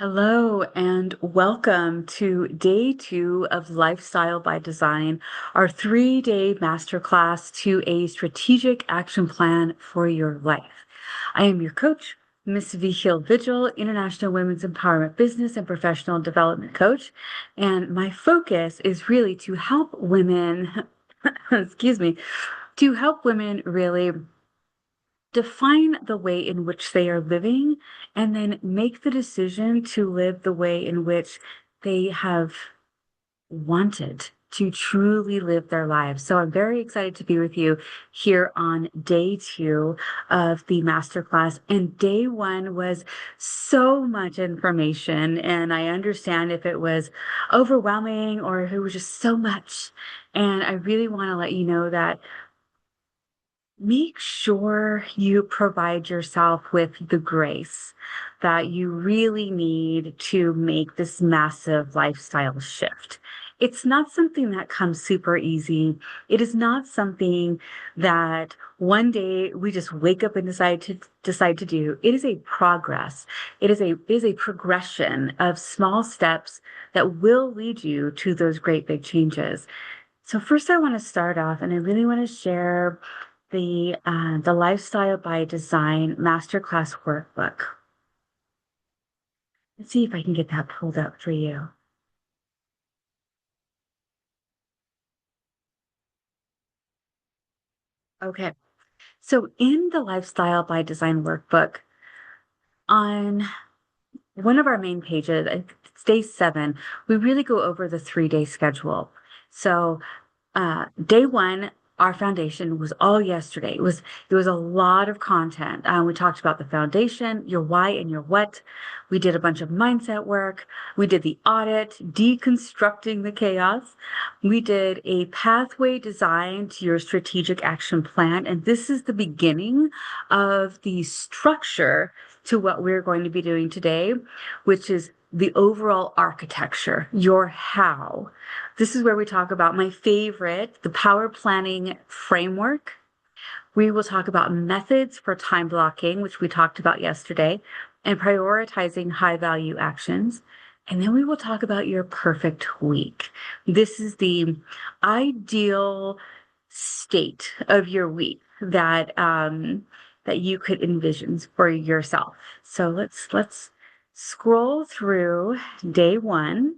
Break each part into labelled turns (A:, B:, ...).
A: Hello and welcome to day 2 of Lifestyle by Design, our 3-day masterclass to a strategic action plan for your life. I am your coach, Miss Vihil Vigil, International Women's Empowerment Business and Professional Development Coach, and my focus is really to help women, excuse me, to help women really define the way in which they are living and then make the decision to live the way in which they have wanted to truly live their lives. So I'm very excited to be with you here on day 2 of the masterclass. And day 1 was so much information. And I understand if it was overwhelming or if it was just so much. And I really want to let you know that make sure you provide yourself with the grace that you really need to make this massive lifestyle shift. It's not something that comes super easy. It is not something that one day we just wake up and decide to do. It is a progress. It is a progression of small steps that will lead you to those great big changes. So first I want to start off and I really want to share the Lifestyle by Design Masterclass Workbook. Let's see if I can get that pulled up for you. Okay, so in the Lifestyle by Design Workbook, on one of our main pages, I think it's day 7, we really go over the 3-day schedule. So day 1, our foundation was all yesterday. It was a lot of content. We talked about the foundation, your why and your what. We did a bunch of mindset work. We did the audit, deconstructing the chaos. We did a pathway design to your strategic action plan. And this is the beginning of the structure to what we're going to be doing today, which is the overall architecture, your how. This is where we talk about my favorite, the power planning framework. We will talk about methods for time blocking, which we talked about yesterday, and prioritizing high value actions. And then we will talk about your perfect week. This is the ideal state of your week that you could envision for yourself. So let's scroll through day 1.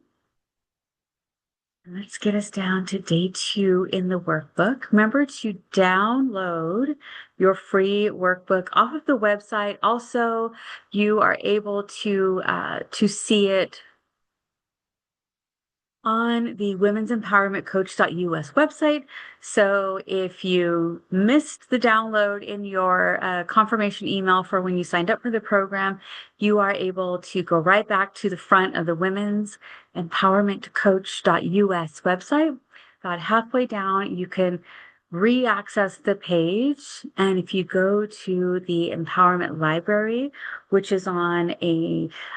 A: Let's get us down to day 2 in the workbook. Remember to download your free workbook off of the website. Also, you are able to see it on the Women's Empowerment Coach.us website. So if you missed the download in your confirmation email for when you signed up for the program, you are able to go right back to the front of the Women's Empowerment Coach.us website. About halfway down, you can re-access the page. And if you go to the Empowerment Library, which is on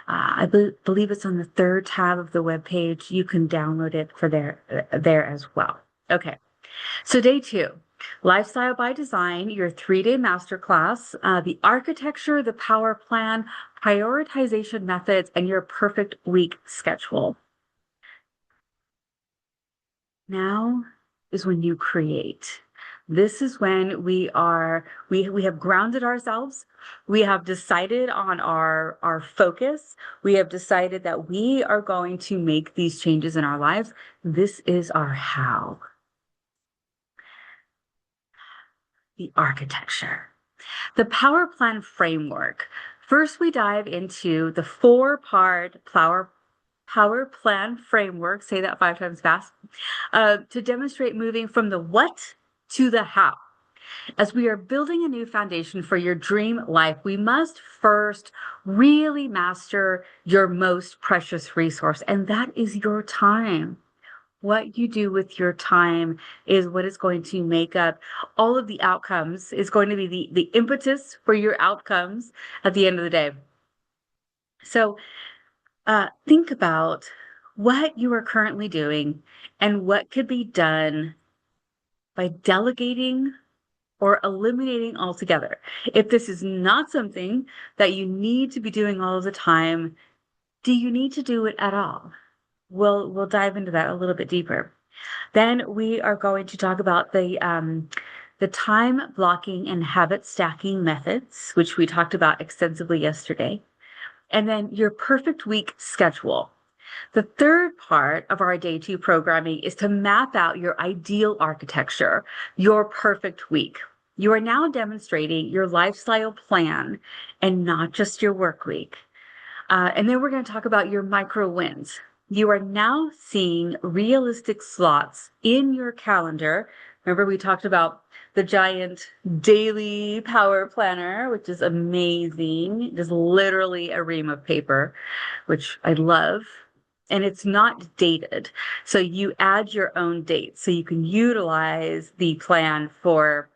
A: I believe it's on the 3rd tab of the web page, you can download it for there as well. Okay, so day 2, Lifestyle by Design, your 3-day masterclass, the architecture, the power plan, prioritization methods, and your perfect week schedule. Now is when you create. This is when we have grounded ourselves. We have decided on our focus. We have decided that we are going to make these changes in our lives. This is our how. The architecture. The power plan framework. First, we dive into the 4-part power plan framework. Say that 5 times fast. To demonstrate moving from the what to the how. As we are building a new foundation for your dream life, we must first really master your most precious resource, and that is your time. What you do with your time is what is going to make up all of the outcomes, is going to be the impetus for your outcomes at the end of the day. So think about what you are currently doing and what could be done by delegating or eliminating altogether. If this is not something that you need to be doing all of the time, Do you need to do it at all? We'll dive into that a little bit deeper. Then we are going to talk about the time blocking and habit stacking methods, which we talked about extensively yesterday. And then your perfect week schedule. The third part of our day two programming is to map out your ideal architecture, your perfect week. You are now demonstrating your lifestyle plan and not just your work week. And then we're going to talk about your micro wins. You are now seeing realistic slots in your calendar. Remember, we talked about the giant daily power planner, which is amazing. It is literally a ream of paper, which I love. And it's not dated. So you add your own dates. So you can utilize the plan for,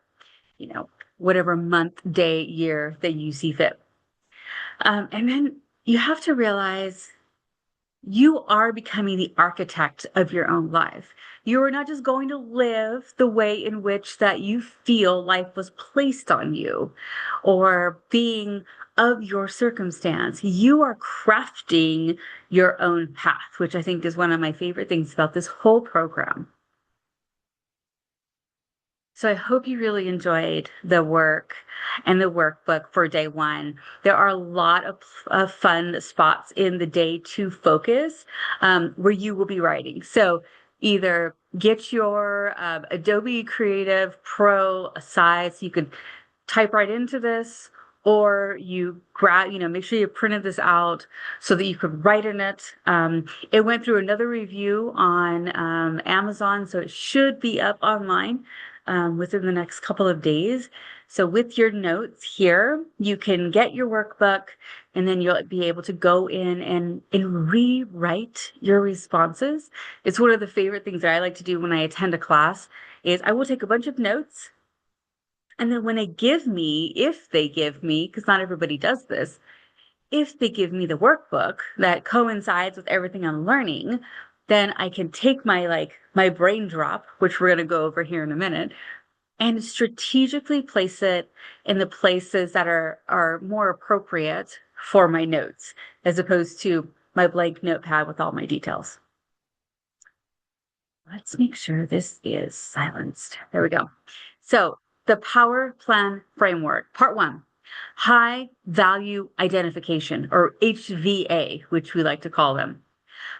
A: whatever month, day, year that you see fit. And then you have to realize you are becoming the architect of your own life. You are not just going to live the way in which that you feel life was placed on you or being of your circumstance. You are crafting your own path, which I think is one of my favorite things about this whole program. So I hope you really enjoyed the work and the workbook for day one. There are a lot of fun spots in the day two focus where you will be writing. So either get your Adobe Creative Pro aside so you could type right into this, or you grab, make sure you printed this out so that you could write in it. It went through another review on Amazon, so it should be up online within the next couple of days. So with your notes here, you can get your workbook and then you'll be able to go in and rewrite your responses. It's one of the favorite things that I like to do when I attend a class is I will take a bunch of notes. And then when if they give me, because not everybody does this, if they give me the workbook that coincides with everything I'm learning, then I can take my brain drop, which we're going to go over here in a minute, and strategically place it in the places that are more appropriate for my notes, as opposed to my blank notepad with all my details. Let's make sure this is silenced. There we go. So the power plan framework, part one, high value identification, or HVA, which we like to call them.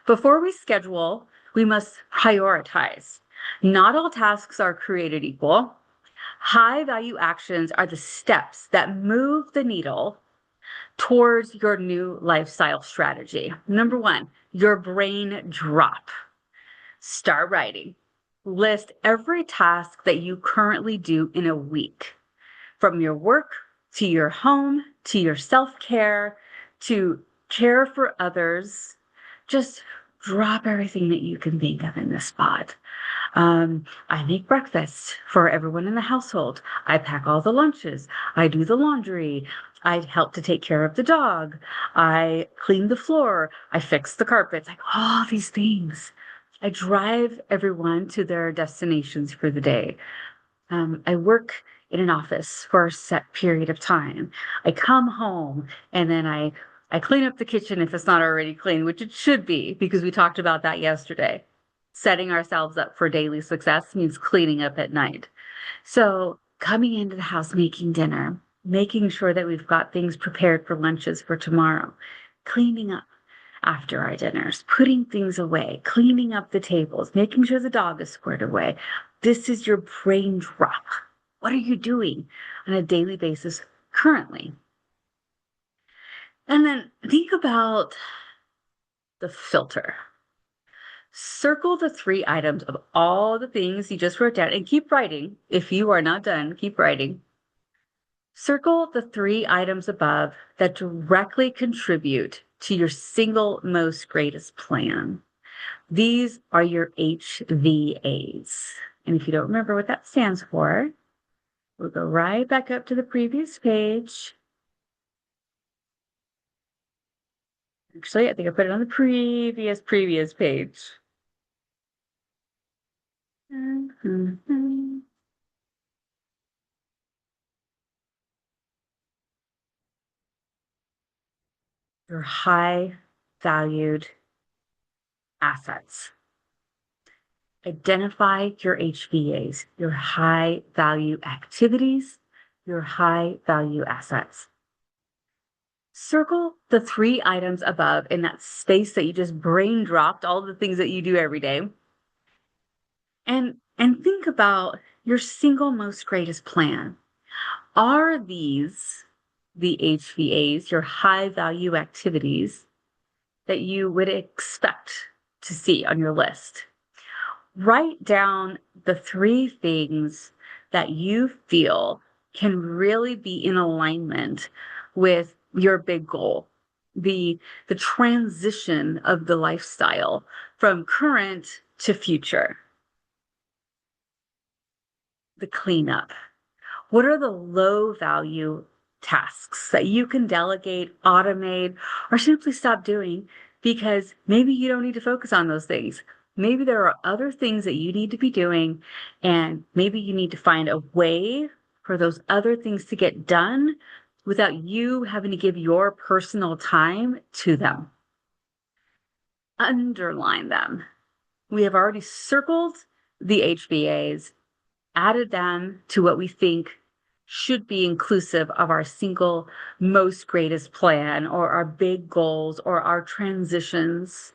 A: Before we schedule, we must prioritize. Not all tasks are created equal. High value actions are the steps that move the needle towards your new lifestyle strategy. Number one, your brain drop. Start writing. List every task that you currently do in a week, from your work to your home to your self-care to care for others. Just drop everything that you can think of in this spot. I make breakfast for everyone in the household. I pack all the lunches. I do the laundry. I help to take care of the dog. I clean the floor. I fix the carpets, like all these things. I drive everyone to their destinations for the day. I work in an office for a set period of time. I come home and then I clean up the kitchen if it's not already clean, which it should be because we talked about that yesterday. Setting ourselves up for daily success means cleaning up at night. So coming into the house, making dinner, making sure that we've got things prepared for lunches for tomorrow, cleaning up after our dinners, putting things away, cleaning up the tables, making sure the dog is squared away. This is your brain drop. What are you doing on a daily basis currently? And then think about the filter. Circle the 3 items of all the things you just wrote down and keep writing. If you are not done, keep writing. Circle the 3 items above that directly contribute to your single most greatest plan. These are your HVAs. And if you don't remember what that stands for, we'll go right back up to the previous page. Actually, I think I put it on the previous page. Your high valued assets. Identify your HVAs, your high value activities, your high value assets. Circle the 3 items above in that space that you just brain dropped, all the things that you do every day. And think about your single most greatest plan. Are these the HVAs, your high value activities that you would expect to see on your list? Write down the 3 things that you feel can really be in alignment with your big goal, the transition of the lifestyle from current to future. The cleanup. What are the low value tasks that you can delegate, automate, or simply stop doing because maybe you don't need to focus on those things? Maybe there are other things that you need to be doing, and maybe you need to find a way for those other things to get done without you having to give your personal time to them. Underline them. We have already circled the HBAs, added them to what we think should be inclusive of our single most greatest plan or our big goals or our transitions.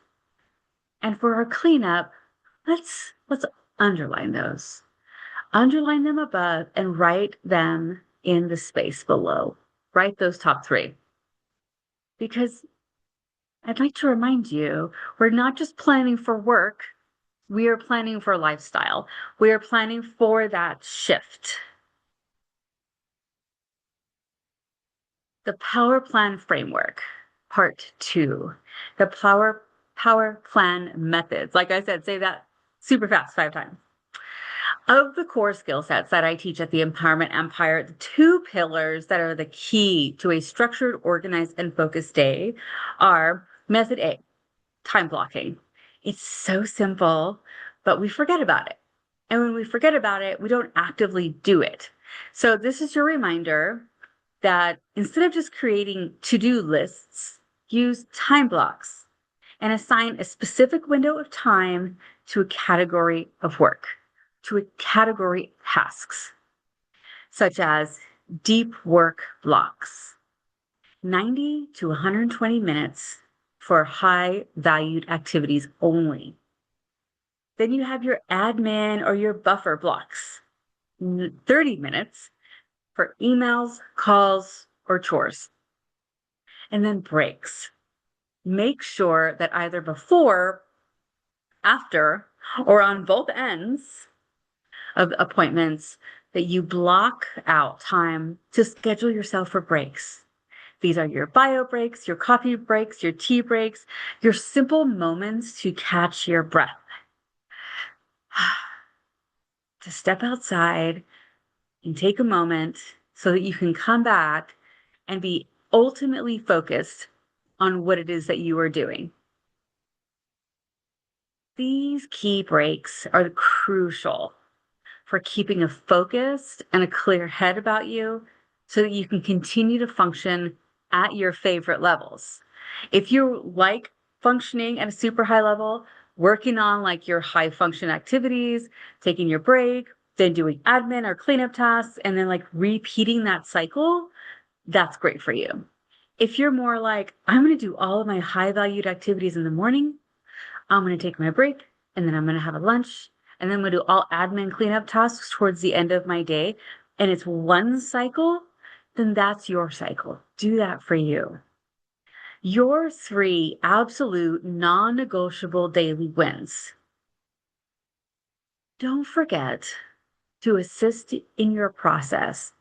A: And for our cleanup, let's underline those. Underline them above and write them in the space below. Write those top 3. Because I'd like to remind you, we're not just planning for work, we are planning for lifestyle. We are planning for that shift. The Power Plan Framework, Part 2. The Power Plan Methods. Like I said, say that super fast 5 times. Of the core skill sets that I teach at the Empowerment Empire, the 2 pillars that are the key to a structured, organized, and focused day are Method A, time blocking. It's so simple, but we forget about it. And when we forget about it, we don't actively do it. So this is your reminder that instead of just creating to-do lists, use time blocks and assign a specific window of time to a category of work, to a category of tasks, such as deep work blocks, 90 to 120 minutes for high valued activities only. Then you have your admin or your buffer blocks, 30 minutes for emails, calls, or chores. And then breaks. Make sure that either before, after, or on both ends of appointments that you block out time to schedule yourself for breaks. These are your bio breaks, your coffee breaks, your tea breaks, your simple moments to catch your breath. To step outside and take a moment so that you can come back and be ultimately focused on what it is that you are doing. These key breaks are crucial for keeping a focused and a clear head about you so that you can continue to function at your favorite levels. If you like functioning at a super high level, working on like your high function activities, taking your break, then doing admin or cleanup tasks, and then like repeating that cycle, that's great for you. If you're more like, I'm going to do all of my high valued activities in the morning, I'm going to take my break, and then I'm going to have a lunch, and then I'm going to do all admin cleanup tasks towards the end of my day, and it's one cycle, then that's your cycle. Do that for you. Your 3 absolute non-negotiable daily wins. Don't forget to assist in your process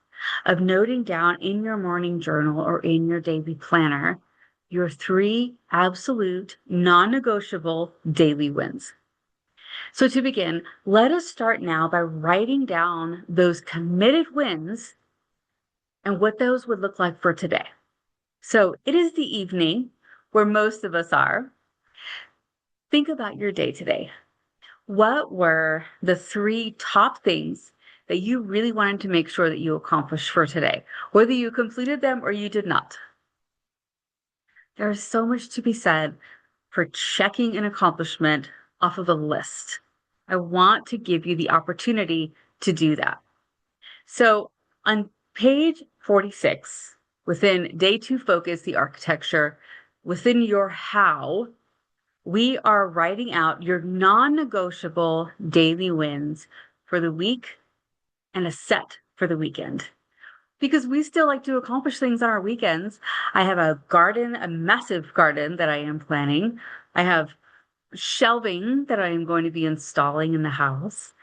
A: of noting down in your morning journal or in your daily planner your 3 absolute non-negotiable daily wins. So to begin, let us start now by writing down those committed wins and what those would look like for today. So it is the evening where most of us are. Think about your day today. What were the 3 top things that you really wanted to make sure that you accomplished for today, whether you completed them or you did not? There is so much to be said for checking an accomplishment off of a list. I want to give you the opportunity to do that. So on page 46, within day 2 focus, the architecture, within your how, we are writing out your non-negotiable daily wins for the week and a set for the weekend. Because we still like to accomplish things on our weekends. I have a garden, a massive garden that I am planning. I have shelving that I am going to be installing in the house.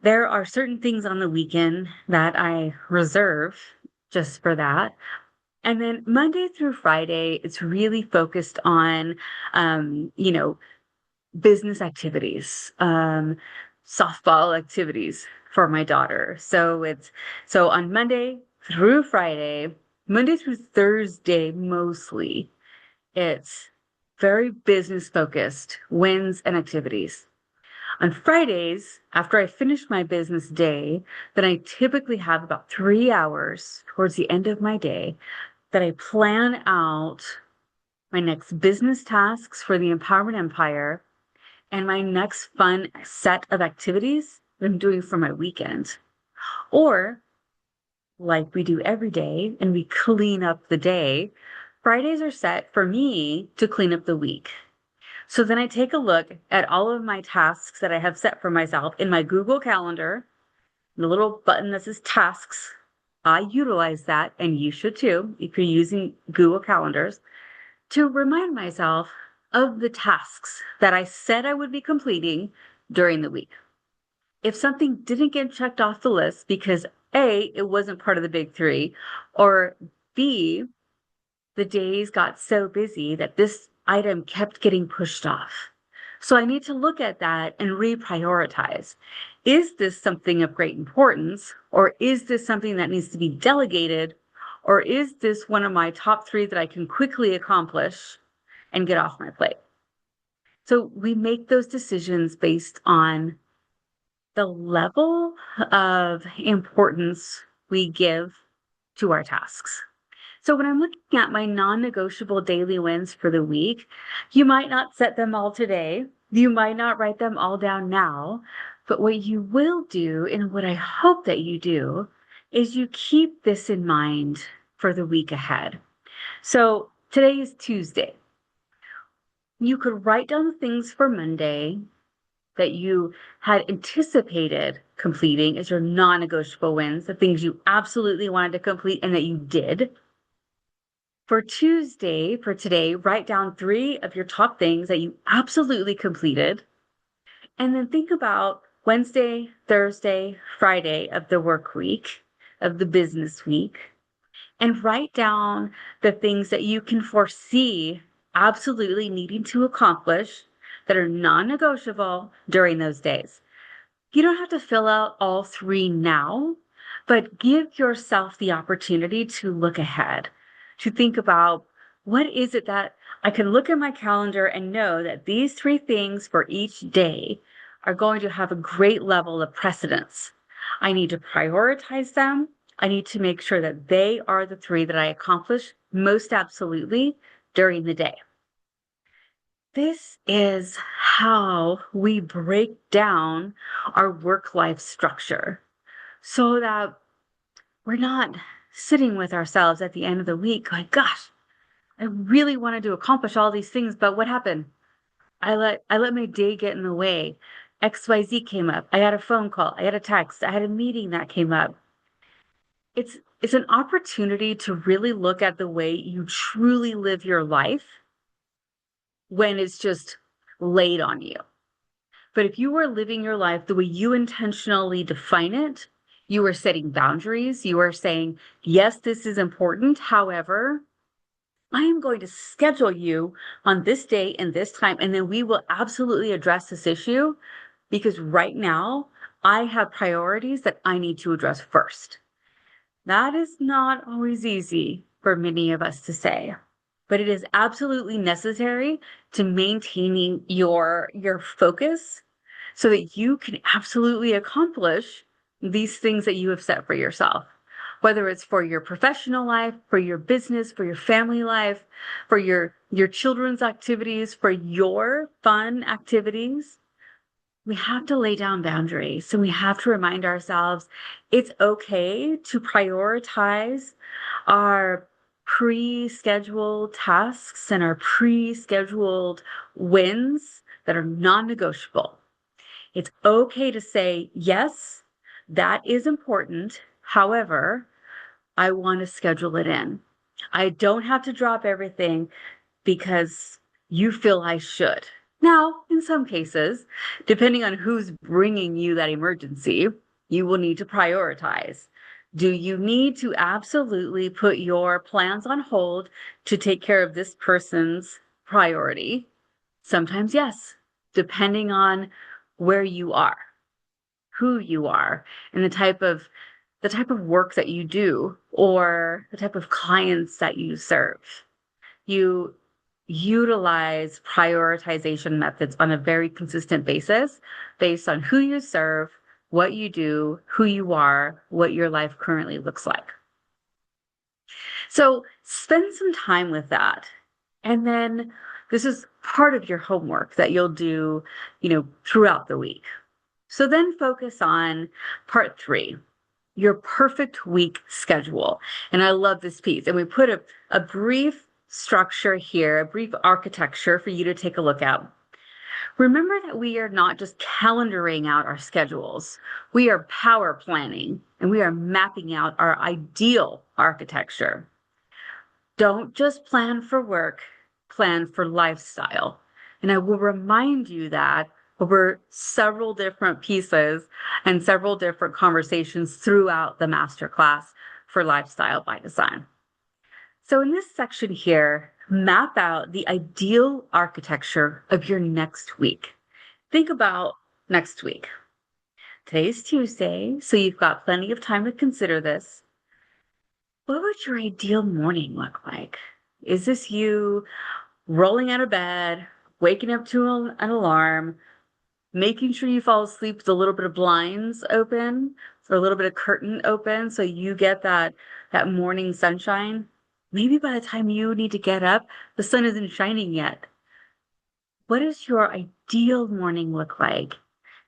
A: There are certain things on the weekend that I reserve just for that. And then Monday through Friday, it's really focused on, you know, business activities, softball activities for my daughter. So on Monday through Friday, Monday through Thursday mostly, it's very business focused, wins and activities. On Fridays, after I finish my business day, then I typically have about 3 hours towards the end of my day that I plan out my next business tasks for the Empowerment Empire and my next fun set of activities that I'm doing for my weekend. Or, like we do every day, and we clean up the day, Fridays are set for me to clean up the week. So then I take a look at all of my tasks that I have set for myself in my Google Calendar, the little button that says tasks. I utilize that, and you should too, if you're using Google Calendars, to remind myself of the tasks that I said I would be completing during the week. If something didn't get checked off the list because A, it wasn't part of the big three, or B, the days got so busy that this item kept getting pushed off. So I need to look at that and reprioritize. Is this something of great importance, or is this something that needs to be delegated, or is this one of my top 3 that I can quickly accomplish and get off my plate? So we make those decisions based on the level of importance we give to our tasks. So when I'm looking at my non-negotiable daily wins for the week, you might not set them all today. You might not write them all down now. But what you will do, and what I hope that you do, is you keep this in mind for the week ahead. So today is Tuesday. You could write down the things for Monday that you had anticipated completing as your non-negotiable wins, the things you absolutely wanted to complete and that you did. For Tuesday, for today, write down 3 of your top things that you absolutely completed. And then think about Wednesday, Thursday, Friday of the work week, of the business week, and write down the things that you can foresee absolutely needing to accomplish that are non-negotiable during those days. You don't have to fill out all 3 now, but give yourself the opportunity to look ahead, to think about what is it that I can look at my calendar and know that these 3 things for each day are going to have a great level of precedence. I need to prioritize them. I need to make sure that they are the 3 that I accomplish most absolutely during the day. This is how we break down our work-life structure so that we're not sitting with ourselves at the end of the week going, gosh, I really wanted to accomplish all these things, but what happened? I let my day get in the way. XYZ came up. I had a phone call. I had a text. I had a meeting that came up. It's an opportunity to really look at the way you truly live your life when it's just laid on you. But if you are living your life the way you intentionally define it, you are setting boundaries. You are saying, yes, this is important. However, I am going to schedule you on this day and this time, and then we will absolutely address this issue because right now I have priorities that I need to address first. That is not always easy for many of us to say, but it is absolutely necessary to maintaining your focus so that you can absolutely accomplish these things that you have set for yourself, whether it's for your professional life, for your business, for your family life, for your your children's activities, for your fun activities, we have to lay down boundaries. So we have to remind ourselves it's okay to prioritize our pre-scheduled tasks and our pre-scheduled wins that are non-negotiable. It's okay to say, yes, that is important. However, I want to schedule it in. I don't have to drop everything because you feel I should. Now, in some cases, depending on who's bringing you that emergency, you will need to prioritize. Do you need to absolutely put your plans on hold to take care of this person's priority? Sometimes, yes, depending on where you are, who you are, and the type of work that you do or the type of clients that you serve. You utilize prioritization methods on a very consistent basis based on who you serve, what you do, who you are, what your life currently looks like. So spend some time with that. And then this is part of your homework that you'll do, throughout the week. So then focus on part 3, your perfect week schedule. And I love this piece. And we put a brief structure here, a brief architecture for you to take a look at. Remember that we are not just calendaring out our schedules. We are power planning and we are mapping out our ideal architecture. Don't just plan for work, plan for lifestyle. And I will remind you that over several different pieces and several different conversations throughout the masterclass for Lifestyle by Design. So in this section here, map out the ideal architecture of your next week. Think about next week. Today's Tuesday, so you've got plenty of time to consider this. What would your ideal morning look like? Is this you rolling out of bed, waking up to an alarm, making sure you fall asleep with a little bit of blinds open or a little bit of curtain open so you get that morning sunshine? Maybe by the time you need to get up, the sun isn't shining yet. What does your ideal morning look like?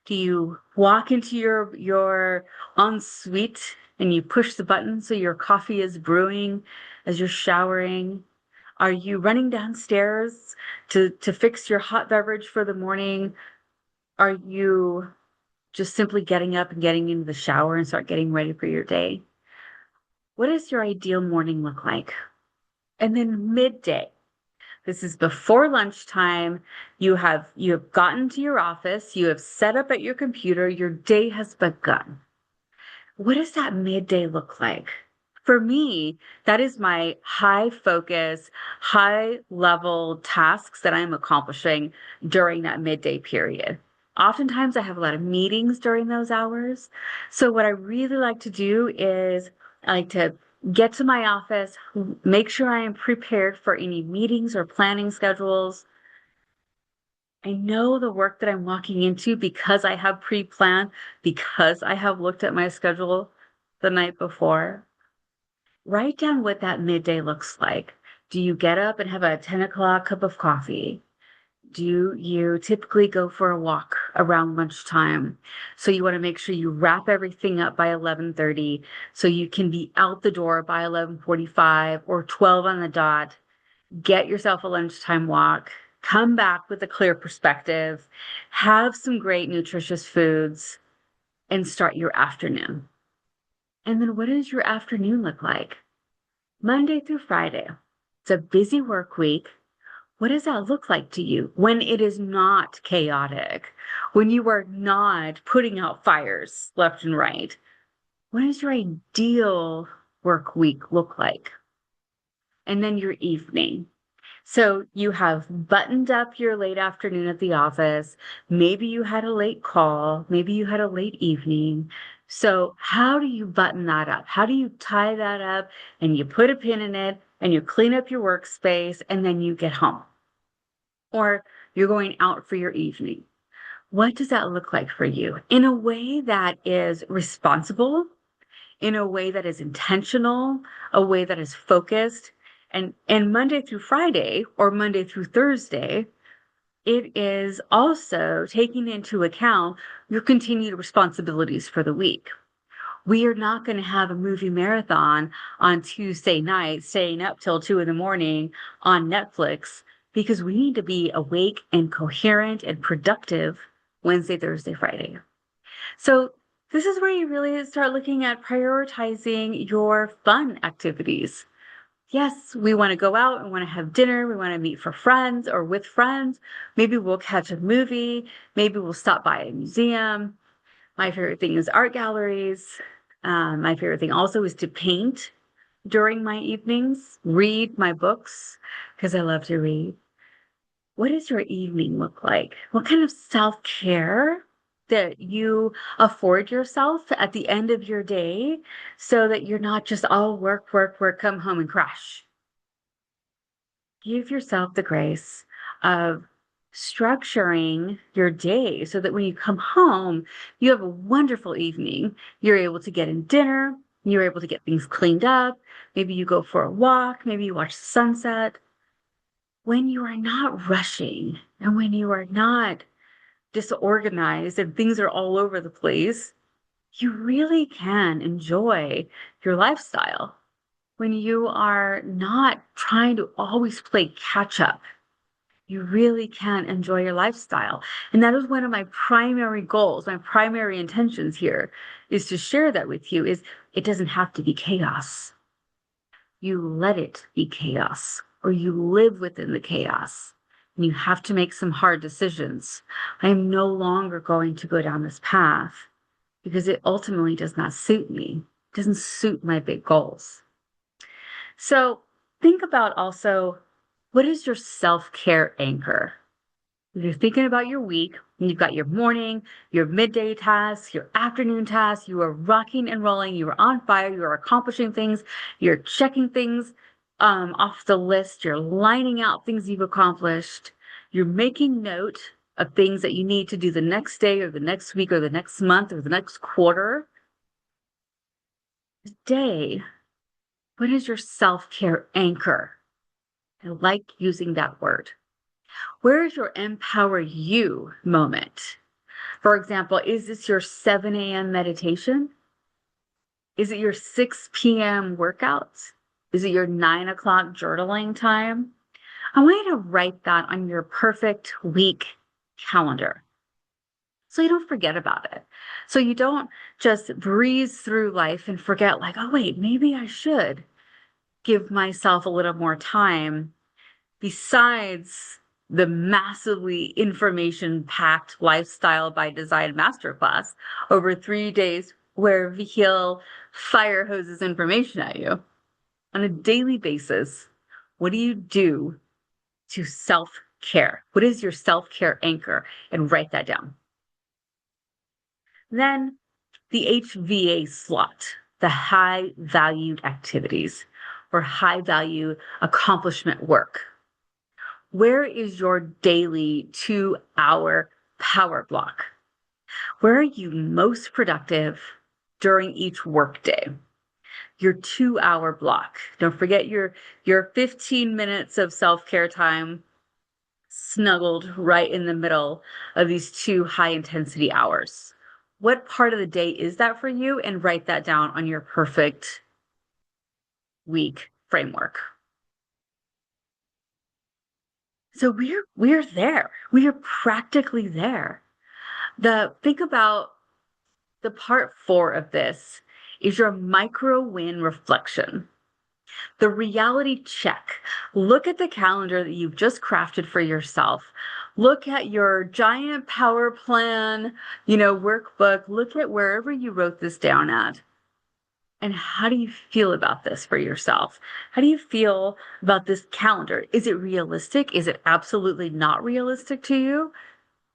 A: Do you walk into your ensuite and you push the button so your coffee is brewing as you're showering? Are you running downstairs to fix your hot beverage for the morning? Are you just simply getting up and getting into the shower and start getting ready for your day? What does your ideal morning look like? And then midday. This is before lunchtime. You have gotten to your office, you have set up at your computer, your day has begun. What does that midday look like? For me, that is my high focus, high level tasks that I'm accomplishing during that midday period. Oftentimes I have a lot of meetings during those hours. So what I really like to do is I like to get to my office, make sure I am prepared for any meetings or planning schedules. I know the work that I'm walking into because I have pre-planned, because I have looked at my schedule the night before. Write down what that midday looks like. Do you get up and have a 10 o'clock cup of coffee? Do you typically go for a walk around lunchtime? So you want to make sure you wrap everything up by 11:30 so you can be out the door by 11:45 or 12 on the dot. Get yourself a lunchtime walk. Come back with a clear perspective. Have some great nutritious foods and start your afternoon. And then what does your afternoon look like? Monday through Friday. It's a busy work week. What does that look like to you when it is not chaotic, when you are not putting out fires left and right? What does your ideal work week look like? And then your evening. So you have buttoned up your late afternoon at the office. Maybe you had a late call. Maybe you had a late evening. So how do you button that up? How do you tie that up and you put a pin in it and you clean up your workspace and then you get home? Or you're going out for your evening. What does that look like for you? In a way that is responsible, in a way that is intentional, a way that is focused, And Monday through Friday or Monday through Thursday, it is also taking into account your continued responsibilities for the week. We are not going to have a movie marathon on Tuesday night, staying up till 2 in the morning on Netflix, because we need to be awake and coherent and productive Wednesday, Thursday, Friday. So this is where you really start looking at prioritizing your fun activities. Yes, we want to go out and want to have dinner. We want to meet for friends or with friends. Maybe we'll catch a movie. Maybe we'll stop by a museum. My favorite thing is art galleries. My favorite thing also is to paint during my evenings, read my books because I love to read. What does your evening look like? What kind of self-care that you afford yourself at the end of your day so that you're not just all work, work, work, come home and crash? Give yourself the grace of structuring your day so that when you come home, you have a wonderful evening. You're able to get in dinner, you're able to get things cleaned up. Maybe you go for a walk, maybe you watch the sunset. When you are not rushing and when you are not disorganized and things are all over the place, you really can enjoy your lifestyle when you are not trying to always play catch up. You really can enjoy your lifestyle. And that is one of my primary goals, my primary intentions here is to share that with you is it doesn't have to be chaos. You let it be chaos or you live within the chaos. And you have to make some hard decisions. I am no longer going to go down this path because it ultimately does not suit me. It doesn't suit my big goals. So think about also, what is your self-care anchor? If you're thinking about your week, and you've got your morning, your midday tasks, your afternoon tasks, you are rocking and rolling, you are on fire, you are accomplishing things, you're checking things off the list, you're lining out things you've accomplished, you're making note of things that you need to do the next day or the next week or the next month or the next quarter. Today, what is your self-care anchor? I like using that word. Where is your empower you moment? For example, is this your 7 a.m. meditation? Is it your 6 p.m. workouts? Is it your 9 o'clock journaling time? I want you to write that on your perfect week calendar so you don't forget about it. So you don't just breeze through life and forget, like, oh, wait, maybe I should give myself a little more time besides the massively information-packed Lifestyle by Design Masterclass over 3 days where Vihil fire hoses information at you on a daily basis. What do you do to self-care? What is your self-care anchor? And write that down. Then the HVA slot, the high valued activities or high value accomplishment work. Where is your daily 2-hour power block? Where are you most productive during each workday? Your 2-hour block. Don't forget your 15 minutes of self-care time snuggled right in the middle of these 2 high intensity hours. What part of the day is that for you? And write that down on your perfect week framework. So we're there. We are practically there. Think about the part 4 of this is your micro win reflection. The reality check. Look at the calendar that you've just crafted for yourself. Look at your giant power plan, workbook. Look at wherever you wrote this down at. And how do you feel about this for yourself? How do you feel about this calendar? Is it realistic? Is it absolutely not realistic to you?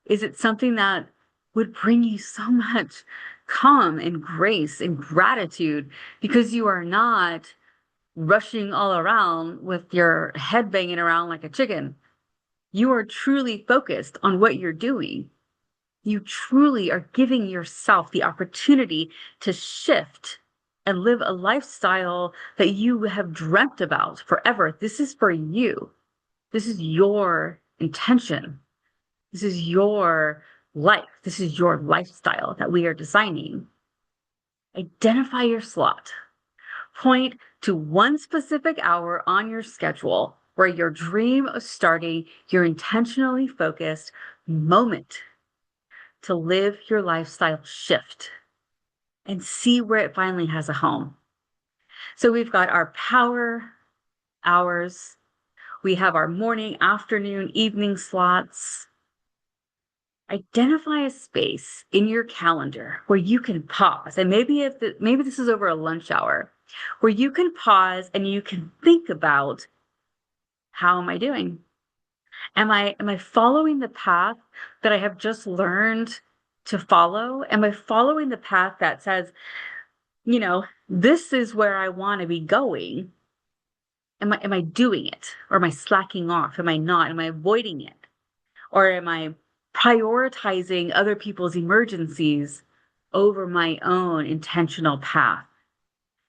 A: Is it something that would bring you so much calm and grace and gratitude because you are not rushing all around with your head banging around like a chicken? You are truly focused on what you're doing. You truly are giving yourself the opportunity to shift and live a lifestyle that you have dreamt about forever. This is for you. This is your intention. This is your life. This is your lifestyle that we are designing. Identify your slot. Point to one specific hour on your schedule where your dream of starting your intentionally focused moment to live your lifestyle shift and see where it finally has a home. So we've got our power hours. We have our morning, afternoon, evening slots. Identify a space in your calendar where you can pause. And maybe maybe this is over a lunch hour, where you can pause and you can think about, how am I doing? Am I following the path that I have just learned to follow? Am I following the path that says, this is where I want to be going? Am I doing it? Or am I slacking off? Am I not? Am I avoiding it? Or am I prioritizing other people's emergencies over my own intentional path?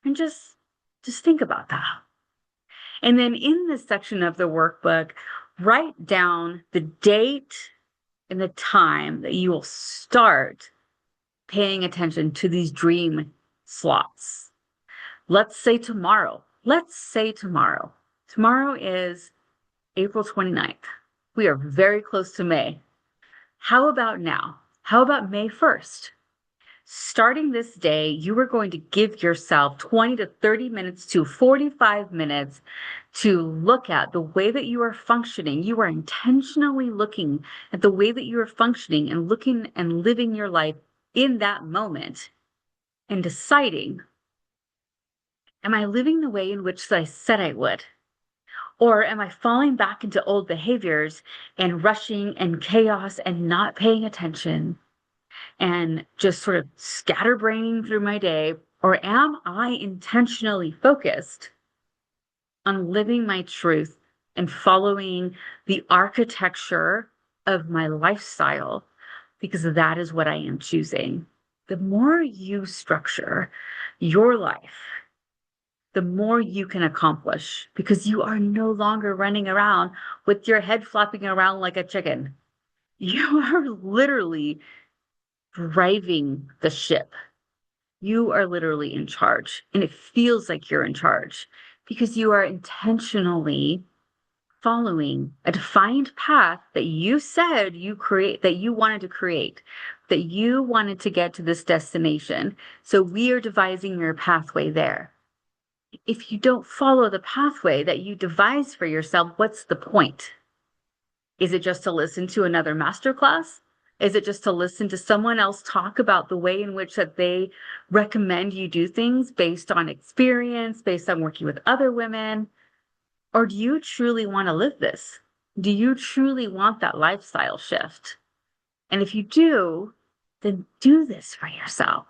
A: And just think about that. And then in this section of the workbook, write down the date and the time that you will start paying attention to these dream slots. Let's say tomorrow. Tomorrow is April 29th. We are very close to May. How about now? How about May 1st? Starting this day, you are going to give yourself 20 to 30 minutes to 45 minutes to look at the way that you are functioning. You are intentionally looking at the way that you are functioning and looking and living your life in that moment and deciding, am I living the way in which I said I would? Or am I falling back into old behaviors and rushing and chaos and not paying attention and just sort of scatterbraining through my day? Or am I intentionally focused on living my truth and following the architecture of my lifestyle? Because that is what I am choosing. The more you structure your life, the more you can accomplish, because you are no longer running around with your head flapping around like a chicken. You are literally driving the ship. You are literally in charge, and it feels like you're in charge because you are intentionally following a defined path that you said that you wanted to create, that you wanted to get to this destination. So we are devising your pathway there. If you don't follow the pathway that you devise for yourself, what's the point? Is it just to listen to another masterclass? Is it just to listen to someone else talk about the way in which that they recommend you do things based on experience, based on working with other women? Or do you truly want to live this? Do you truly want that lifestyle shift? And if you do, then do this for yourself.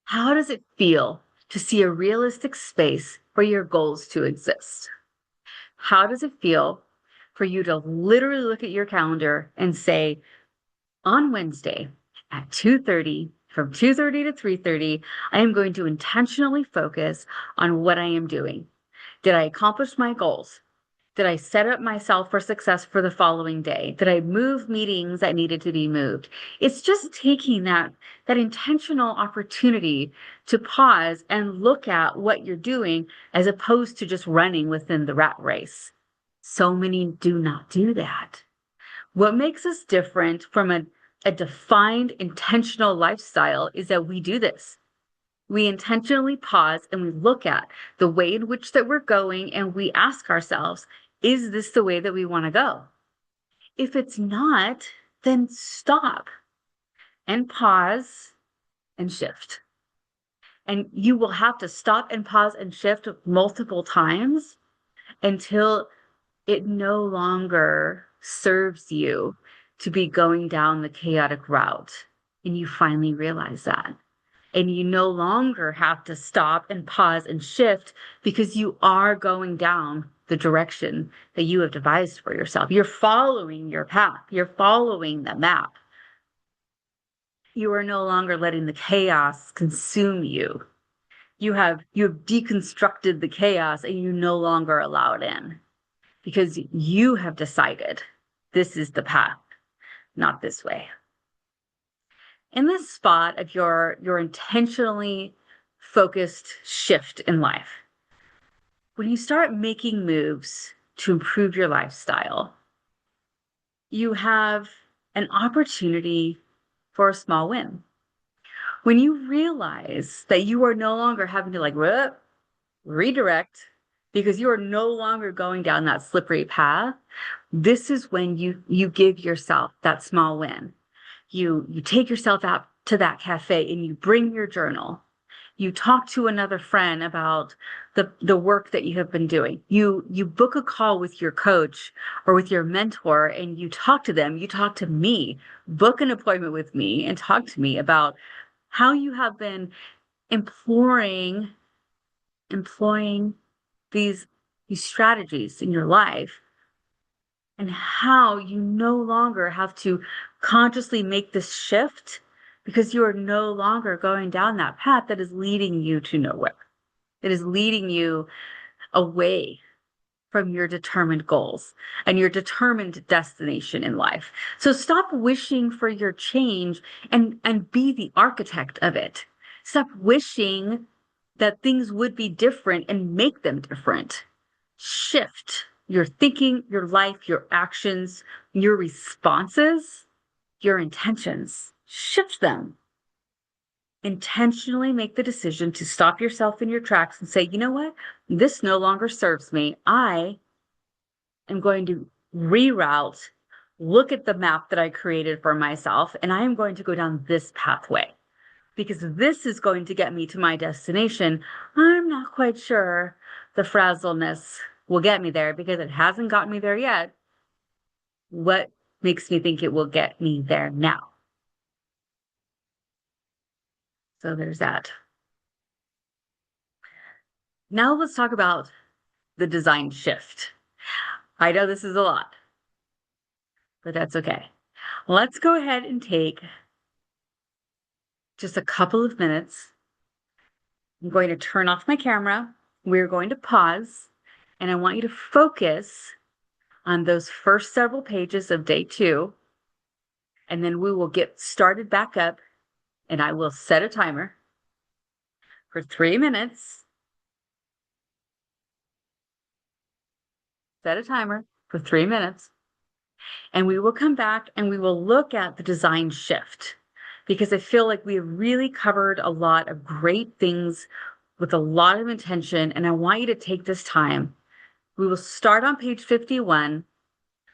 A: How does it feel to see a realistic space for your goals to exist? How does it feel for you to literally look at your calendar and say, on Wednesday at 2:30, from 2:30 to 3:30, I am going to intentionally focus on what I am doing. Did I accomplish my goals? Did I set up myself for success for the following day? Did I move meetings that needed to be moved? It's just taking that intentional opportunity to pause and look at what you're doing as opposed to just running within the rat race. So many do not do that. What makes us different from a defined intentional lifestyle is that we do this. We intentionally pause and we look at the way in which that we're going and we ask ourselves, is this the way that we want to go? If it's not, then stop and pause and shift. And you will have to stop and pause and shift multiple times until it no longer serves you to be going down the chaotic route. And you finally realize that. And you no longer have to stop and pause and shift because you are going down the direction that you have devised for yourself. You're following your path. You're following the map. You are no longer letting the chaos consume you. You have deconstructed the chaos and you no longer allow it in because you have decided this is the path, not this way. In this spot of your intentionally focused shift in life, when you start making moves to improve your lifestyle, you have an opportunity for a small win. When you realize that you are no longer having to redirect because you are no longer going down that slippery path, this is when you give yourself that small win. You take yourself out to that cafe and you bring your journal. You talk to another friend about the work that you have been doing. You book a call with your coach or with your mentor and you talk to them. You talk to me, book an appointment with me and talk to me about how you have been employing these these strategies in your life and how you no longer have to consciously make this shift because you are no longer going down that path that is leading you to nowhere. It is leading you away from your determined goals and your determined destination in life. So stop wishing for your change and be the architect of it. Stop wishing that things would be different and make them different. Shift your thinking, your life, your actions, your responses, your intentions. Shift them. Intentionally make the decision to stop yourself in your tracks and say, you know what? This no longer serves me. I am going to reroute, look at the map that I created for myself, and I am going to go down this pathway because this is going to get me to my destination. I'm not quite sure the frazzleness will get me there because it hasn't gotten me there yet. What makes me think it will get me there now? So there's that. Now let's talk about the design shift. I know this is a lot, but that's okay. Let's go ahead and take just a couple of minutes. I'm going to turn off my camera. We're going to pause, and I want you to focus on those first several pages of day 2, and then we will get started back up, and I will set a timer for 3 minutes. Set a timer for 3 minutes, and we will come back and we will look at the design shift because I feel like we have really covered a lot of great things with a lot of intention, and I want you to take this time. We will start on page 51.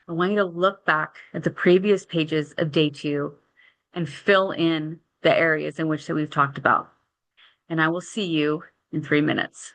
A: I want you to look back at the previous pages of day 2 and fill in the areas in which that we've talked about. And I will see you in 3 minutes.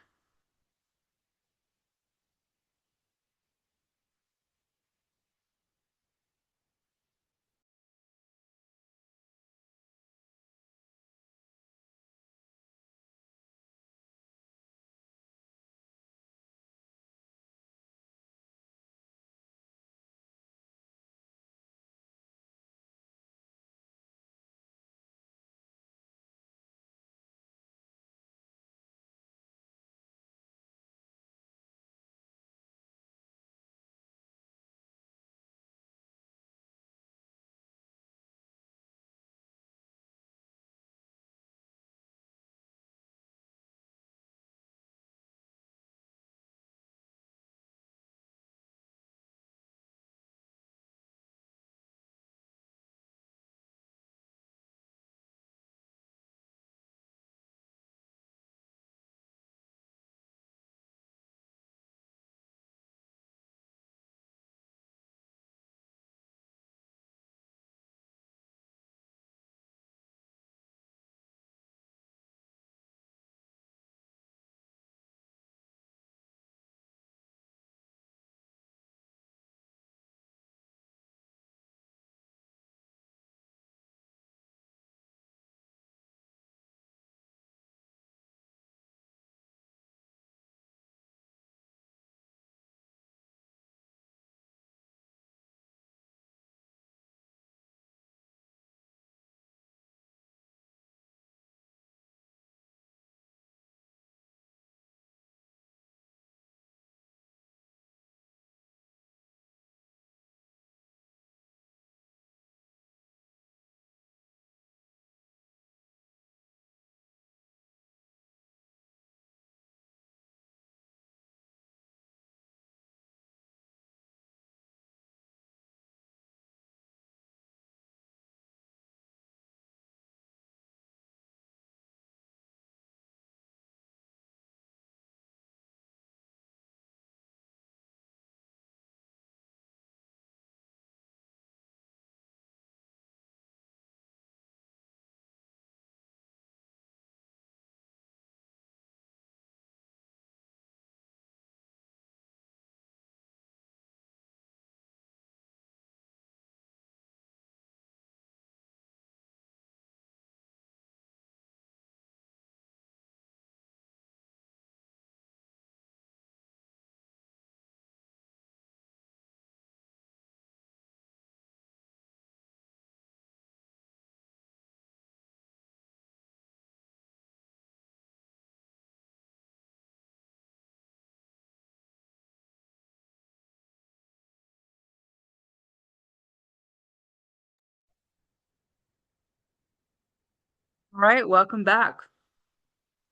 A: All right, welcome back.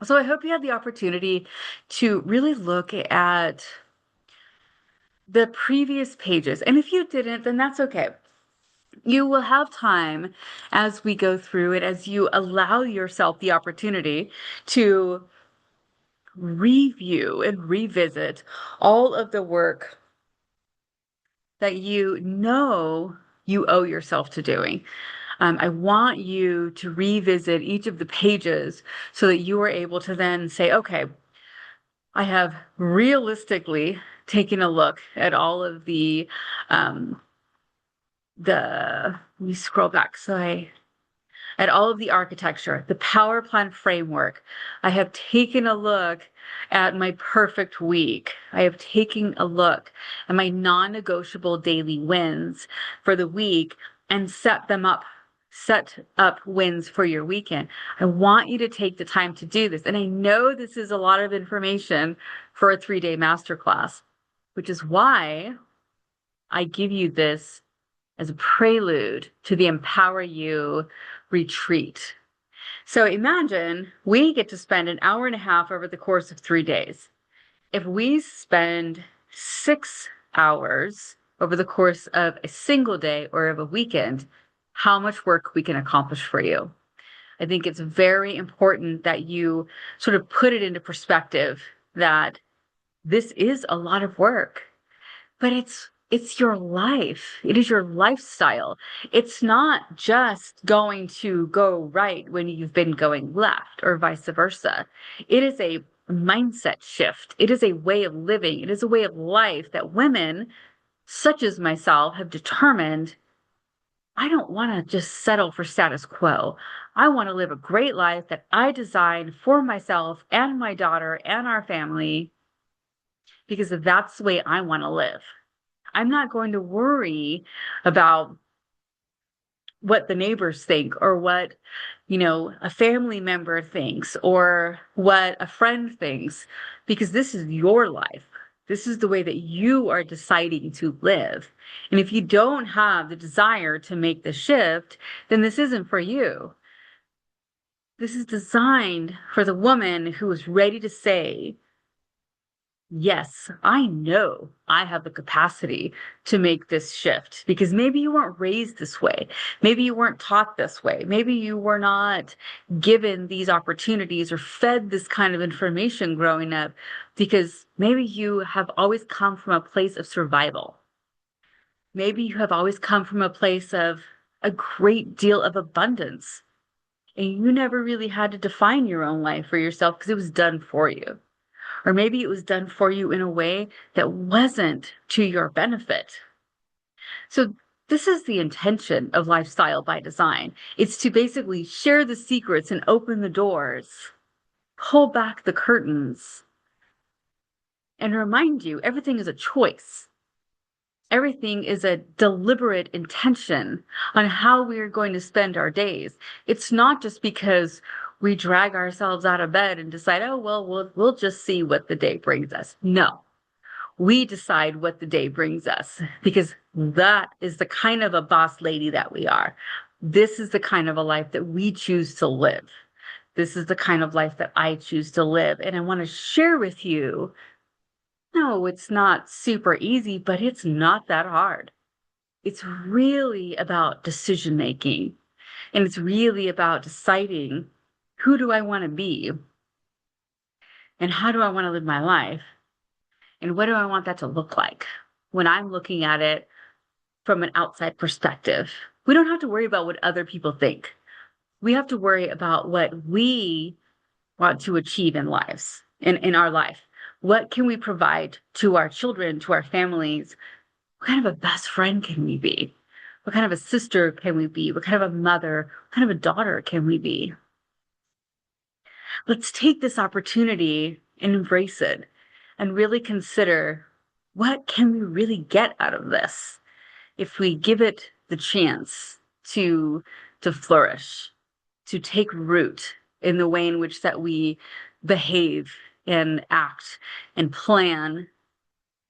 A: So I hope you had the opportunity to really look at the previous pages. And if you didn't, then that's okay. You will have time as we go through it, as you allow yourself the opportunity to review and revisit all of the work that you know you owe yourself to doing. I want you to revisit each of the pages so that you are able to then say, okay, I have realistically taken a look at all of let me scroll back. At all of the architecture, the power plan framework. I have taken a look at my perfect week. I have taken a look at my non-negotiable daily wins for the week and set up wins for your weekend. I want you to take the time to do this. And I know this is a lot of information for a 3-day masterclass, which is why I give you this as a prelude to the Empower You retreat. So imagine we get to spend an hour and a half over the course of 3 days. If we spend 6 hours over the course of a single day or of a weekend, how much work we can accomplish for you. I think it's very important that you sort of put it into perspective that this is a lot of work. But it's your life. It is your lifestyle. It's not just going to go right when you've been going left or vice versa. It is a mindset shift. It is a way of living. It is a way of life that women such as myself have determined I don't want to just settle for status quo. I want to live a great life that I designed for myself and my daughter and our family because that's the way I want to live. I'm not going to worry about what the neighbors think or what, a family member thinks or what a friend thinks, because this is your life. This is the way that you are deciding to live. And if you don't have the desire to make the shift, then this isn't for you. This is designed for the woman who is ready to say, yes, I know I have the capacity to make this shift because maybe you weren't raised this way. Maybe you weren't taught this way. Maybe you were not given these opportunities or fed this kind of information growing up because maybe you have always come from a place of survival. Maybe you have always come from a place of a great deal of abundance and you never really had to define your own life for yourself because it was done for you. Or maybe it was done for you in a way that wasn't to your benefit. So this is the intention of Lifestyle by Design. It's to basically share the secrets and open the doors, pull back the curtains, and remind you everything is a choice. Everything is a deliberate intention on how we are going to spend our days. It's not just because we drag ourselves out of bed and decide, oh, well, we'll just see what the day brings us. No, we decide what the day brings us because that is the kind of a boss lady that we are. This is the kind of a life that we choose to live. This is the kind of life that I choose to live. And I want to share with you, no, it's not super easy, but it's not that hard. It's really about decision making. And it's really about deciding who do I want to be and how do I want to live my life and what do I want that to look like when I'm looking at it from an outside perspective. We don't have to worry about what other people think. We have to worry about what we want to achieve in our life. What can we provide to our children, to our families? What kind of a best friend can we be? What kind of a sister can we be? What kind of a mother? What kind of a daughter can we be? Let's take this opportunity and embrace it and really consider what can we really get out of this if we give it the chance to flourish, to take root in the way in which that we behave and act and plan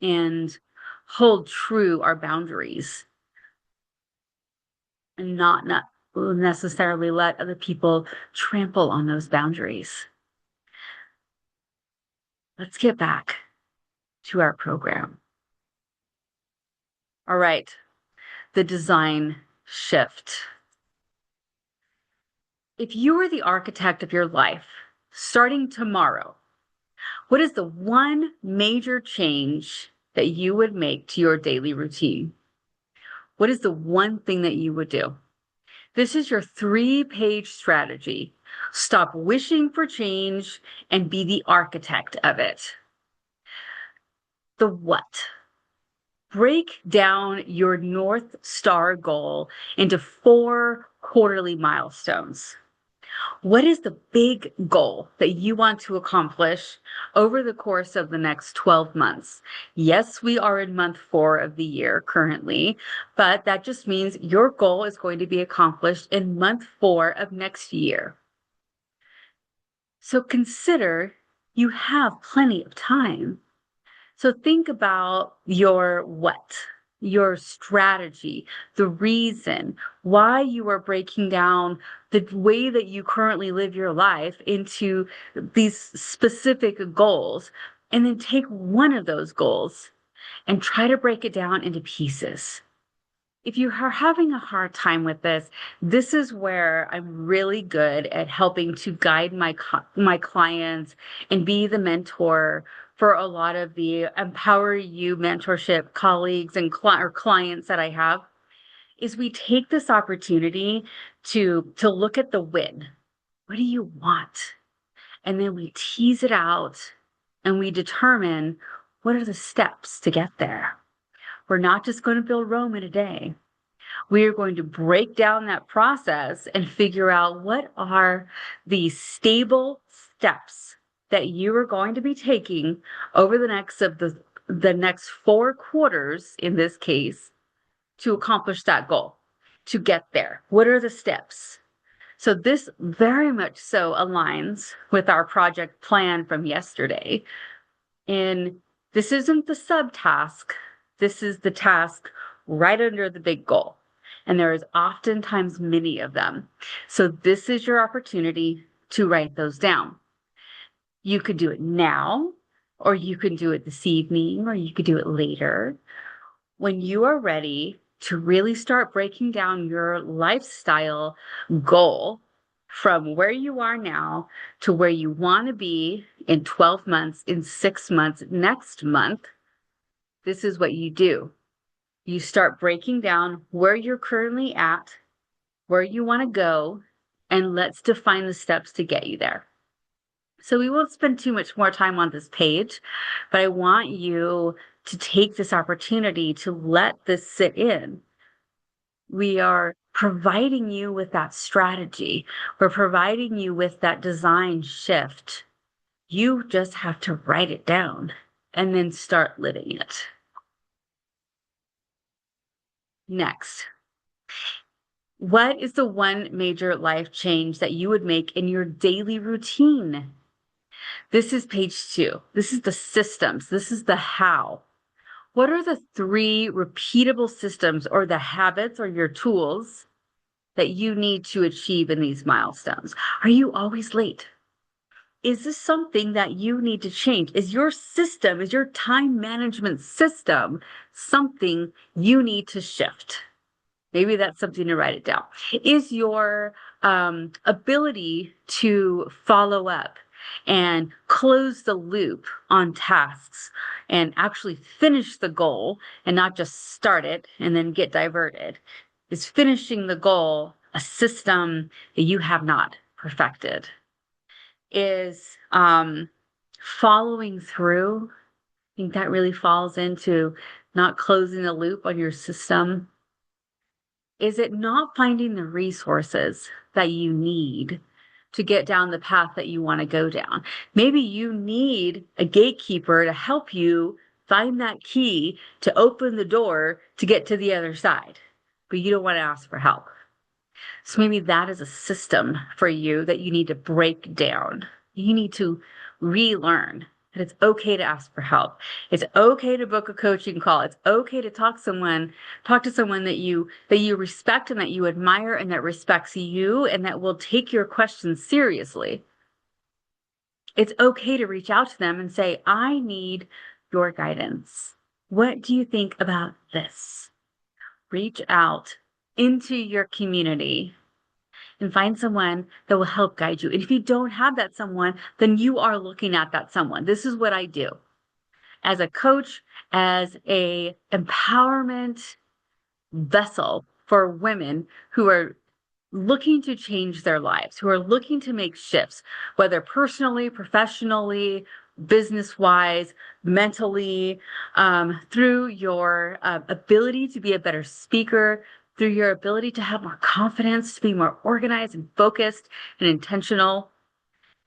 A: and hold true our boundaries and not necessarily let other people trample on those boundaries. Let's get back to our program. All right, the design shift. If you were the architect of your life, starting tomorrow, what is the one major change that you would make to your daily routine? What is the one thing that you would do? This is your 3-page strategy. Stop wishing for change and be the architect of it. The what? Break down your North Star goal into 4 quarterly milestones. What is the big goal that you want to accomplish over the course of the next 12 months? Yes, we are in month 4 of the year currently, but that just means your goal is going to be accomplished in month 4 of next year. So consider you have plenty of time. So think about your what, your strategy, the reason why you are breaking down the way that you currently live your life into these specific goals. And then take one of those goals and try to break it down into pieces. If you are having a hard time with this, this is where I'm really good at helping to guide my clients and be the mentor for a lot of the Empower You mentorship colleagues and clients that I have. Is we take this opportunity to look at the win. What do you want? And then we tease it out and we determine what are the steps to get there. We're not just going to build Rome in a day. We are going to break down that process and figure out what are the stable steps that you are going to be taking over the next 4 quarters, in this case, to accomplish that goal, to get there. What are the steps? So this very much so aligns with our project plan from yesterday. And this isn't the subtask. This is the task right under the big goal. And there is oftentimes many of them. So this is your opportunity to write those down. You could do it now, or you can do it this evening, or you could do it later. When you are ready to really start breaking down your lifestyle goal from where you are now to where you want to be in 12 months, in 6 months, next month, this is what you do. You start breaking down where you're currently at, where you want to go, and let's define the steps to get you there. So we won't spend too much more time on this page, but I want you to take this opportunity to let this sit in. We are providing you with that strategy. We're providing you with that design shift. You just have to write it down and then start living it. Next, what is the one major life change that you would make in your daily routine? This is page 2. This is the systems. This is the how. What are the 3 repeatable systems or the habits or your tools that you need to achieve in these milestones? Are you always late? Is this something that you need to change? Is your time management system something you need to shift? Maybe that's something to write it down. Is your ability to follow up and close the loop on tasks and actually finish the goal and not just start it and then get diverted? Is finishing the goal a system that you have not perfected? Is following through? I think that really falls into not closing the loop on your system. Is it not finding the resources that you need to get down the path that you want to go down? Maybe you need a gatekeeper to help you find that key to open the door to get to the other side, but you don't want to ask for help. So maybe that is a system for you that you need to break down. You need to relearn that it's okay to ask for help. It's okay to book a coaching call. It's okay to talk to someone that you respect and that you admire and that respects you and that will take your questions seriously. It's okay to reach out to them and say, I need your guidance. What do you think about this? Reach out into your community and find someone that will help guide you. And if you don't have that someone, then you are looking at that someone. This is what I do as a coach, as a empowerment vessel for women who are looking to change their lives, who are looking to make shifts, whether personally, professionally, business wise, mentally, through your ability to be a better speaker, through your ability to have more confidence, to be more organized and focused and intentional.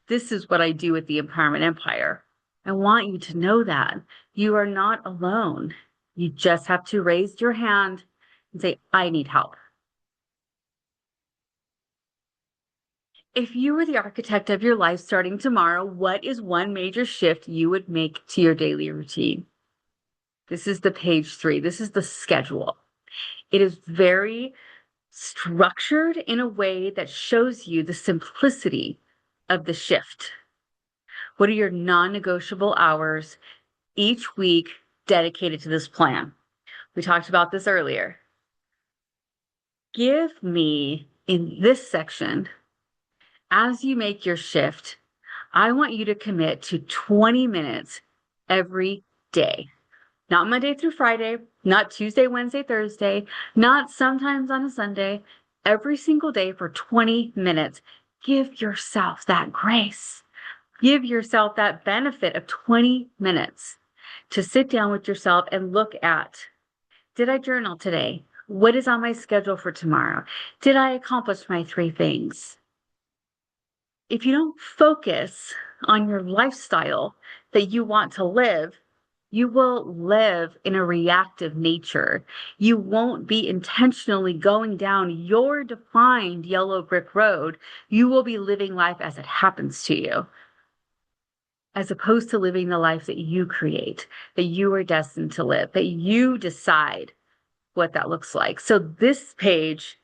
A: This is what I do with the Empowerment Empire. I want you to know that you are not alone. You just have to raise your hand and say, I need help. If you were the architect of your life starting tomorrow, what is one major shift you would make to your daily routine? This is the page 3. This is the schedule. It is very structured in a way that shows you the simplicity of the shift. What are your non-negotiable hours each week dedicated to this plan? We talked about this earlier. Give me, in this section, as you make your shift, I want you to commit to 20 minutes every day. Not Monday through Friday, not Tuesday, Wednesday, Thursday, not sometimes on a Sunday, every single day for 20 minutes. Give yourself that grace. Give yourself that benefit of 20 minutes to sit down with yourself and look at, did I journal today? What is on my schedule for tomorrow? Did I accomplish my 3 things? If you don't focus on your lifestyle that you want to live, you will live in a reactive nature. You won't be intentionally going down your defined yellow brick road. You will be living life as it happens to you, as opposed to living the life that you create, that you are destined to live, that you decide what that looks like. So this page,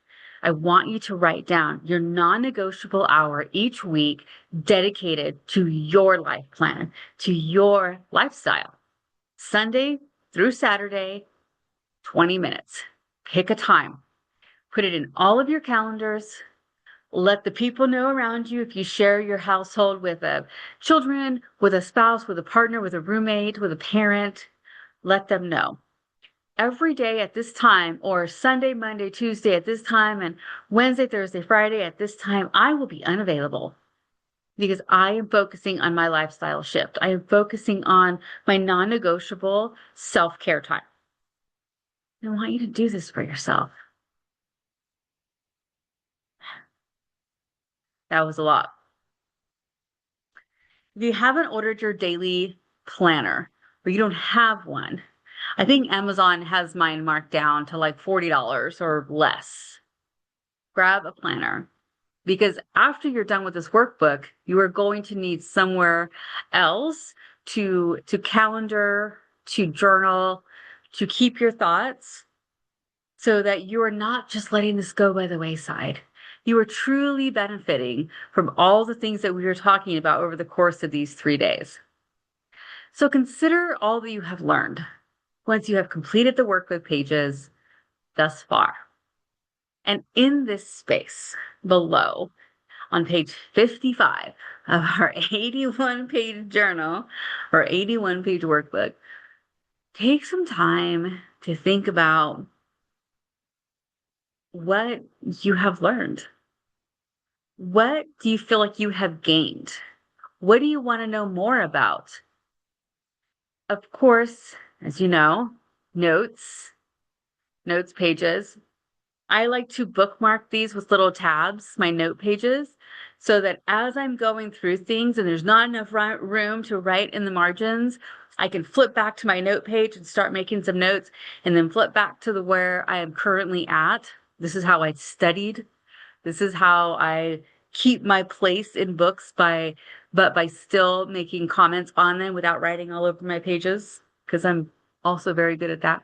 A: I want you to write down your non-negotiable hour each week dedicated to your life plan, to your lifestyle. Sunday through Saturday, 20 minutes. Pick a time. Put it in all of your calendars. Let the people know around you. If you share your household with children, with a spouse, with a partner, with a roommate, with a parent, let them know. Every day at this time, or Sunday, Monday, Tuesday at this time, and Wednesday, Thursday, Friday at this time, I will be unavailable because I am focusing on my lifestyle shift. I am focusing on my non-negotiable self-care time. I want you to do this for yourself. That was a lot. If you haven't ordered your daily planner or you don't have one, I think Amazon has mine marked down to like $40 or less. Grab a planner, because after you're done with this workbook, you are going to need somewhere else to calendar, to journal, to keep your thoughts, so that you are not just letting this go by the wayside. You are truly benefiting from all the things that we were talking about over the course of these 3 days. So consider all that you have learned once you have completed the workbook pages thus far. And in this space below, on page 55 of our 81-page journal or 81-page workbook, take some time to think about what you have learned. What do you feel like you have gained? What do you want to know more about? Of course, as you know, notes pages. I like to bookmark these with little tabs, my note pages, so that as I'm going through things and there's not enough room to write in the margins, I can flip back to my note page and start making some notes and then flip back to where I am currently at. This is how I studied. This is how I keep my place in books by still making comments on them without writing all over my pages, because I'm also very good at that.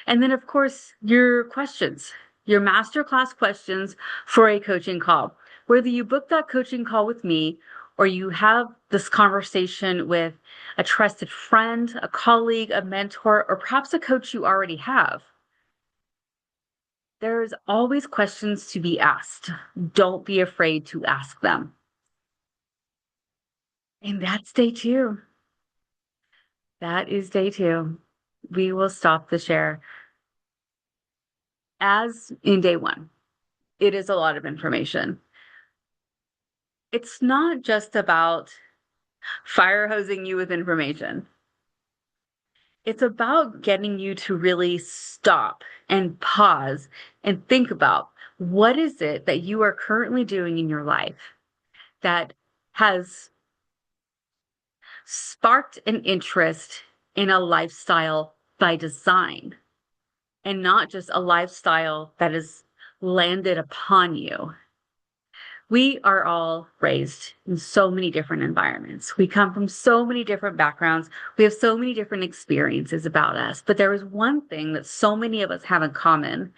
A: And then, of course, your questions, your masterclass questions for a coaching call. Whether you book that coaching call with me or you have this conversation with a trusted friend, a colleague, a mentor, or perhaps a coach you already have, there's always questions to be asked. Don't be afraid to ask them. And that's day 2. That is day 2. We will stop the share. As in day 1, it is a lot of information. It's not just about fire hosing you with information. It's about getting you to really stop and pause and think about, what is it that you are currently doing in your life that has sparked an interest in a lifestyle by design, and not just a lifestyle that is landed upon you. We are all raised in so many different environments. We come from so many different backgrounds. We have so many different experiences about us. But there is one thing that so many of us have in common.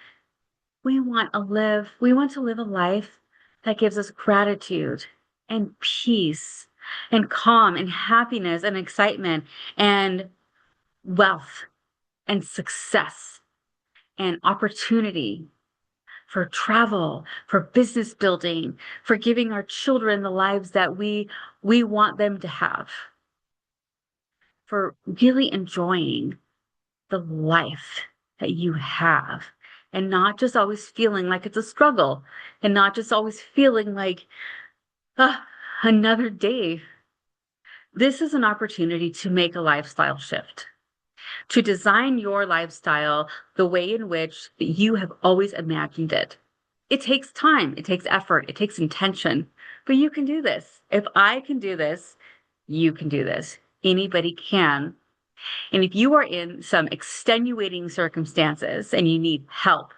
A: We want to live a life that gives us gratitude and peace and calm and happiness and excitement and wealth and success and opportunity, for travel, for business building, for giving our children the lives that we want them to have, for really enjoying the life that you have, and not just always feeling like it's a struggle, and not just always feeling like, another day. This is an opportunity to make a lifestyle shift, to design your lifestyle the way in which you have always imagined it. It takes time, it takes effort, it takes intention, but you can do this. If I can do this, you can do this. Anybody can. And if you are in some extenuating circumstances and you need help,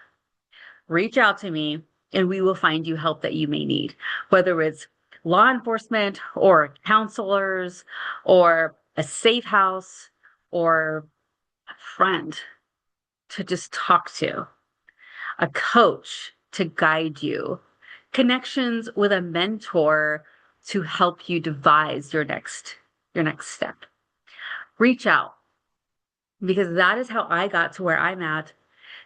A: reach out to me and we will find you help that you may need, whether it's law enforcement or counselors or a safe house or a friend to just talk to, a coach to guide you, connections with a mentor to help you devise your next step. Reach out, because that is how I got to where I'm at.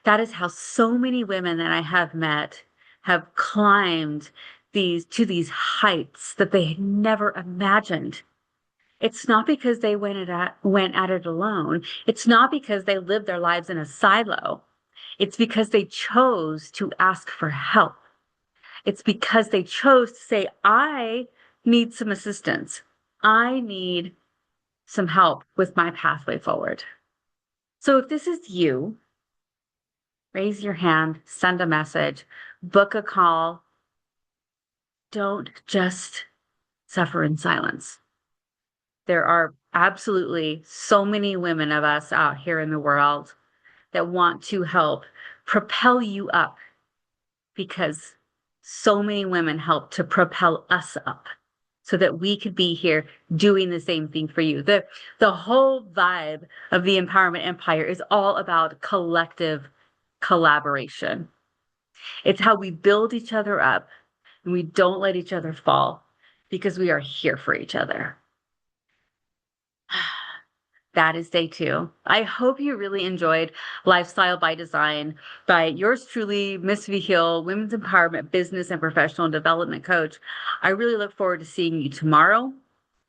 A: That is how so many women that I have met have climbed these heights that they had never imagined. It's not because they went at it alone. It's not because they lived their lives in a silo. It's because they chose to ask for help. It's because they chose to say, I need some assistance. I need some help with my pathway forward. So if this is you, raise your hand, send a message, book a call. Don't just suffer in silence. There are absolutely so many women of us out here in the world that want to help propel you up, because so many women help to propel us up so that we could be here doing the same thing for you. The whole vibe of the Empowerment Empire is all about collective collaboration. It's how we build each other up and we don't let each other fall, because we are here for each other. That is day 2. I hope you really enjoyed Lifestyle by Design by yours truly, Miss Vihil, Women's Empowerment Business and Professional Development Coach. I really look forward to seeing you tomorrow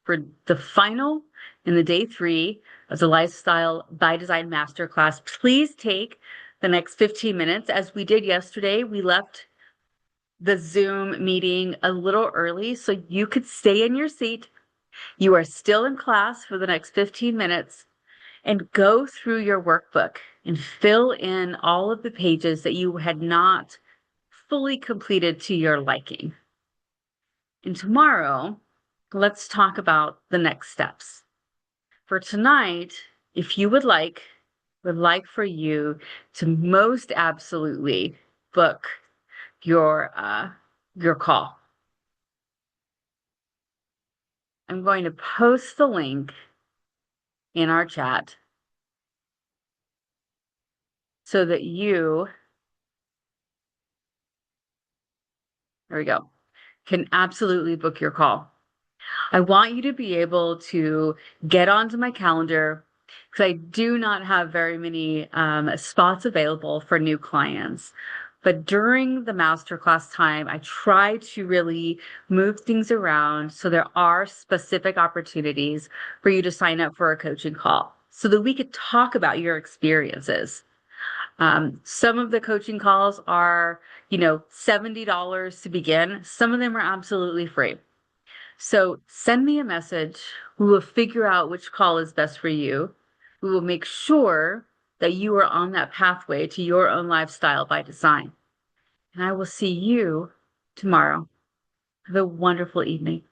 A: for the final in the day 3 of the Lifestyle by Design Masterclass. Please take the next 15 minutes. As we did yesterday, we left the Zoom meeting a little early so you could stay in your seat. You are still in class for the next 15 minutes, and go through your workbook and fill in all of the pages that you had not fully completed to your liking. And tomorrow, let's talk about the next steps. For tonight, if you would like for you to most absolutely book your call. I'm going to post the link in our chat so that there we go, can absolutely book your call. I want you to be able to get onto my calendar because I do not have very many spots available for new clients. But during the masterclass time, I try to really move things around so there are specific opportunities for you to sign up for a coaching call so that we could talk about your experiences. Some of the coaching calls are, $70 to begin. Some of them are absolutely free. So send me a message. We will figure out which call is best for you. We will make sure that you are on that pathway to your own lifestyle by design. And I will see you tomorrow. Have a wonderful evening.